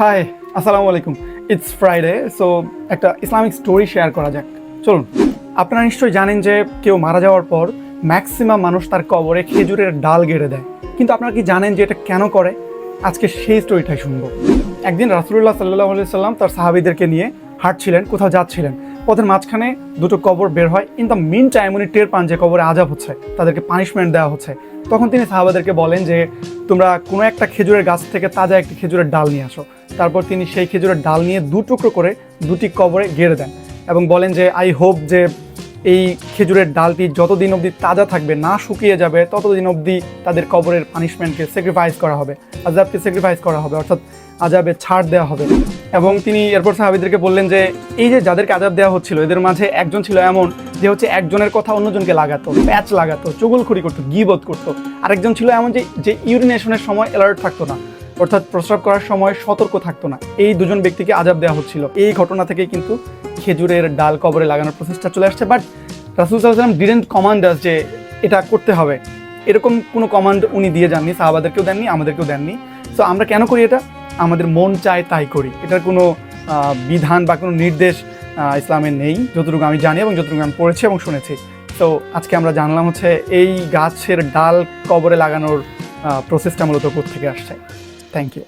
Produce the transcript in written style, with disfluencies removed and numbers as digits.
High, আসসালামু আলাইকুম। It's Friday, so একটা ইসলামিক স্টোরি শেয়ার করা যাক। চলুন। আপনারা নিশ্চয়ই জানেন যে কেউ মারা যাওয়ার পর ম্যাক্সিমাম মানুষ তার কবরে খেজুরের ডাল গেড়ে দেয়, কিন্তু আপনারা কি জানেন যে এটা কেন করে? আজকে সেই স্টোরিটাই শুনবো। একদিন রাসূলুল্লাহ সাল্লাল্লাহু আলাইহি সাল্লাম তার সাহাবীদেরকে নিয়ে হাঁটছিলেন, কোথাও যাচ্ছিলেন। পথের মাঝখানে দুটো কবর বের হয়। ইন দ্য মিন টাইম উনি টের পান যে কবরে আযাব হচ্ছে, তাদেরকে পানিশমেন্ট দেওয়া হচ্ছে। তখন তিনি সাহাবাদেরকে বলেন যে তোমরা কোনো একটা খেজুরের গাছ থেকে তাজা একটি খেজুরের ডাল নিয়ে আসো। তারপর তিনি সেই খেজুরের ডাল নিয়ে দু টুকরো করে দুটি কবরে গেড়ে দেন এবং বলেন যে আই হোপ যে এই খেজুরের ডালটি যতদিন অবধি তাজা থাকবে, না শুকিয়ে যাবে, ততদিন অবধি তাদের কবরের পানিশমেন্টকে স্যাক্রিফাইস করা হবে, আযাবকে স্যাক্রিফাইস করা হবে, অর্থাৎ আযাবে ছাড় দেওয়া হবে। এবং তিনি এরপর সাহাবীদেরকে বললেন যে এই যে যাদেরকে আযাব দেওয়া হচ্ছিল, এদের মাঝে একজন ছিল এমন যে হচ্ছে একজনের কথা অন্যজনকে লাগাতো, প্যাচ লাগাতো, চুগলখড়ি করতো, গীবত করতো। আরেকজন ছিল এমন যে ইউরিনেশনের সময় অ্যালার্ট থাকতো না, অর্থাৎ প্রস্রাব করার সময় সতর্ক থাকতো না। এই দুজন ব্যক্তিকে আযাব দেওয়া হচ্ছিল। এই ঘটনা থেকেই কিন্তু খেজুরের ডাল কবরে লাগানোর প্রসেসটা চলে আসছে। বাট রাসূল সাল্লাল্লাহু আলাইহি ওয়াসাল্লাম ডিডন্ট কমান্ড আস যে এটা করতে হবে, এরকম কোনো কমান্ড উনি দিয়ে যাননি, সাহাবাদেরকেও দেননি, আমাদেরকেও দেননি। সো আমরা কেন করি এটা? আমাদের মন চায় তাই করি। এটার কোনো বিধান বা কোনো নির্দেশ ইসলামে নেই, যতটুকু আমি জানি এবং যতটুকু আমি পড়েছি এবং শুনেছি। তো আজকে আমরা জানলাম হচ্ছে এই গাছের ডাল কবরে লাগানোর প্রসেসটা মূলত কোত্থেকে আসছে। Thank you.